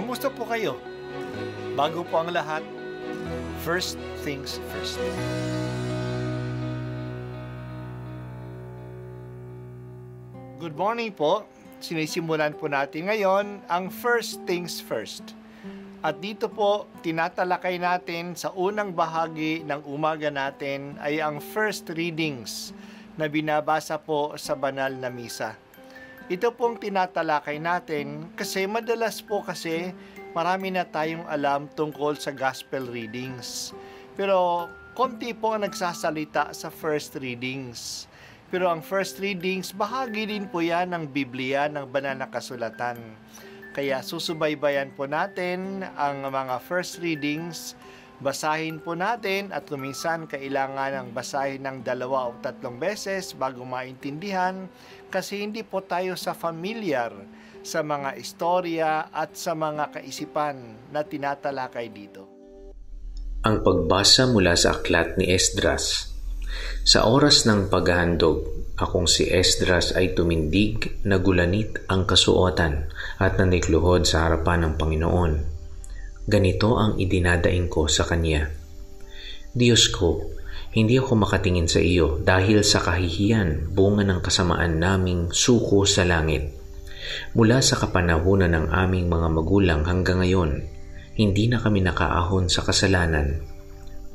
Kamusta po kayo? Bago po ang lahat, first things first. Good morning po. Sinisimulan po natin ngayon ang first things first. At dito po, tinatalakay natin sa unang bahagi ng umaga natin ay ang first readings na binabasa po sa banal na misa. Ito pong tinatalakay natin kasi madalas po kasi marami na tayong alam tungkol sa gospel readings. Pero konti po ang nagsasalita sa first readings. Pero ang first readings, bahagi din po yan ng Biblia, ng banal na kasulatan. Kaya susubaybayan po natin ang mga first readings, basahin po natin at kuminsan kailangan ng basahin ng 2 o 3 beses bago maintindihan kasi hindi po tayo familiar sa mga istorya at sa mga kaisipan na tinatalakay dito. Ang pagbasa mula sa aklat ni Esdras. Sa oras ng paghahandog, akong si Esdras ay tumindig, nagulanit ang kasuotan at nanikluhod sa harapan ng Panginoon. Ganito ang idinadaing ko sa Kanya. Diyos ko, hindi ako makatingin sa iyo dahil sa kahihiyan bunga ng kasamaan naming suko sa langit. Mula sa kapanahunan ng aming mga magulang hanggang ngayon, hindi na kami nakaahon sa kasalanan.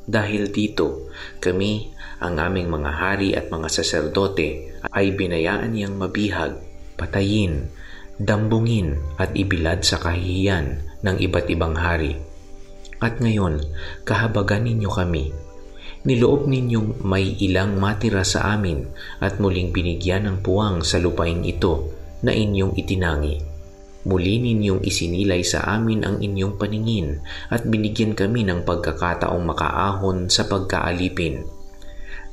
Dahil dito, kami, ang aming mga hari at mga saserdote ay binayaan niyang mabihag, patayin, dambungin at ibilad sa kahihiyan ng iba't ibang hari. At ngayon, kahabagan ninyo kami. Niloob ninyong may ilang matira sa amin at muling binigyan ng puwang sa lupain ito na inyong itinangi. Muli ninyong isinilay sa amin ang inyong paningin at binigyan kami ng pagkakataong makaahon sa pagkaalipin.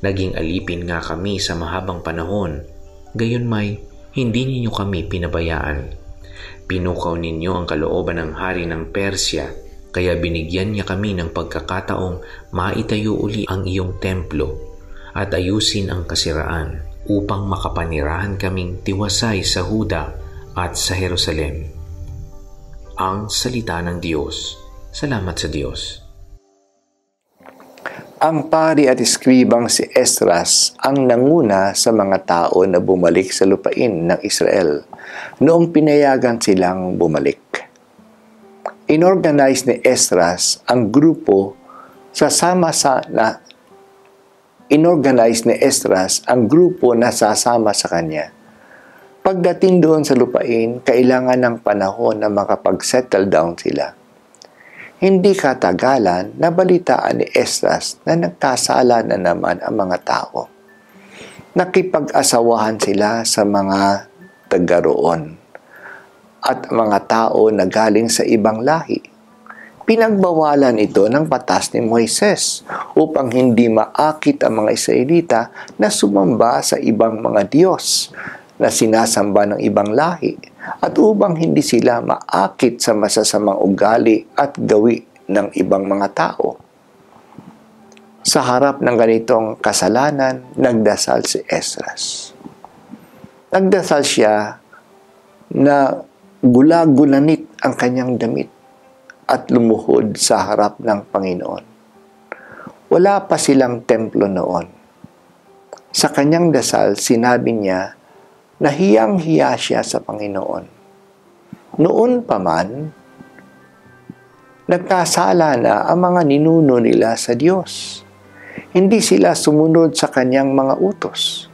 Naging alipin nga kami sa mahabang panahon, gayunmay hindi ninyo kami pinabayaan. Pinukaw ninyo ang kalooban ng hari ng Persya, kaya binigyan niya kami ng pagkakataong maitayo uli ang iyong templo at ayusin ang kasiraan upang makapanirahan kaming tiwasay sa Huda at sa Jerusalem. Ang salita ng Diyos. Salamat sa Diyos. Ang pari at eskribang si Esdras ang nanguna sa mga tao na bumalik sa lupain ng Israel noong pinayagan silang bumalik. Inorganize ni Esdras ang grupo na sasama sa kanya. Pagdating doon sa lupain, kailangan ng panahon na makapag-settle down sila. Hindi katagalan, nabalitaan ni Esdras na nagkasala na naman ang mga tao. Nakipag-asawahan sila sa mga taga-roon at mga tao na galing sa ibang lahi. Pinagbawalan ito ng batas ni Moises upang hindi maakit ang mga Israelita na sumamba sa ibang mga Diyos na sinasamba ng ibang lahi at upang hindi sila maakit sa masasamang ugali at gawi ng ibang mga tao. Sa harap ng ganitong kasalanan, nagdasal si Esdras. Nagdasal siya na gula-gulanit ang kanyang damit at lumuhod sa harap ng Panginoon. Wala pa silang templo noon. Sa kanyang dasal, sinabi niya na hiyang-hiya siya sa Panginoon. Noon pa man, nagkasala na ang mga ninuno nila sa Diyos. Hindi sila sumunod sa kanyang mga utos.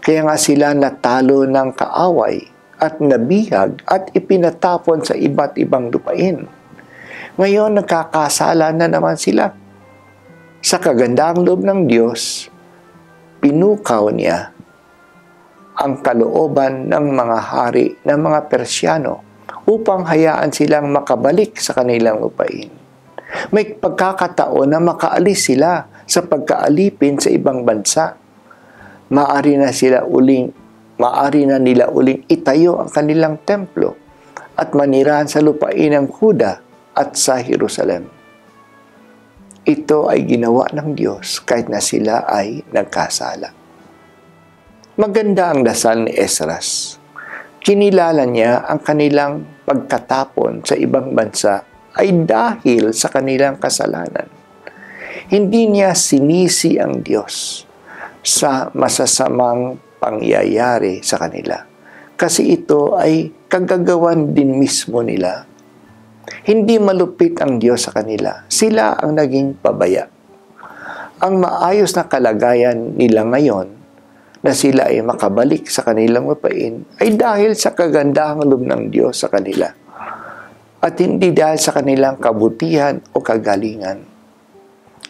Kaya nga sila natalo ng kaaway at nabihag at ipinatapon sa iba't ibang lupain. Ngayon, nagkakasala na naman sila. Sa kagandang loob ng Diyos, pinukaw niya ang kalooban ng mga hari ng mga Persyano upang hayaan silang makabalik sa kanilang lupain. May pagkakataon na makaalis sila sa pagkaalipin sa ibang bansa. Maaari na nila uling itayo ang kanilang templo at manirahan sa lupain ng Huda at sa Jerusalem. Ito ay ginawa ng Diyos kahit na sila ay nagkasala. Maganda ang dasal ni Esdras. Kinilala niya ang kanilang pagkatapon sa ibang bansa ay dahil sa kanilang kasalanan. Hindi niya sinisi ang Diyos sa masasamang pangyayari sa kanila, kasi ito ay kagagawan din mismo nila. Hindi malupit ang Diyos sa kanila. Sila ang naging pabaya. Ang maayos na kalagayan nila ngayon na sila ay makabalik sa kanilang lupain ay dahil sa kagandahang loob ng Diyos sa kanila at hindi dahil sa kanilang kabutihan o kagalingan.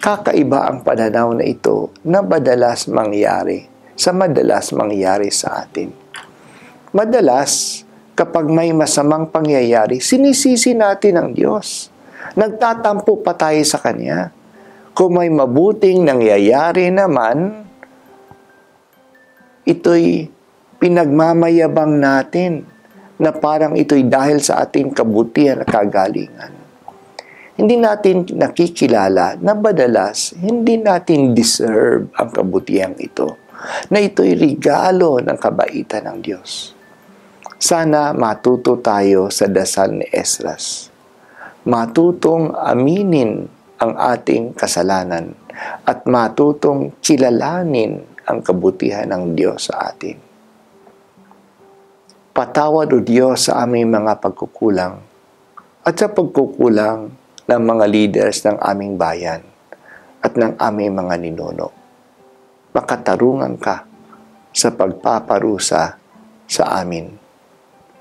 Kakaiba ang pananaw na ito na madalas mangyari sa atin. Madalas, kapag may masamang pangyayari, sinisisi natin ang Diyos. Nagtatampo pa tayo sa Kanya. Kung may mabuting nangyayari naman, ito'y pinagmamayabang natin na parang ito'y dahil sa ating kabutihan at kagalingan. Hindi natin nakikilala na madalas hindi natin deserve ang kabutihan ito, na ito'y regalo ng kabaitan ng Diyos. Sana matuto tayo sa dasal ni Esdras. Matutong aminin ang ating kasalanan at matutong kilalanin ang kabutihan ng Diyos sa atin. Patawad o Diyos sa aming mga pagkukulang at sa pagkukulang ng mga leaders ng aming bayan at ng aming mga ninuno. Makatarungan ka sa pagpaparusa sa amin.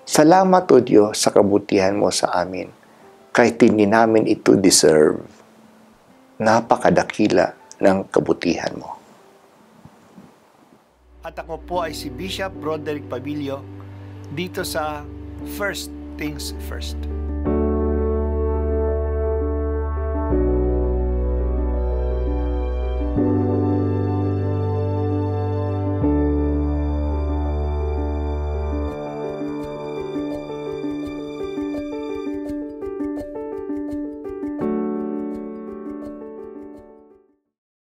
Salamat o Diyos sa kabutihan mo sa amin kahit hindi namin ito deserve. Napakadakila ng kabutihan mo. At ako po ay si Bishop Roderick Pabilio dito sa First Things First.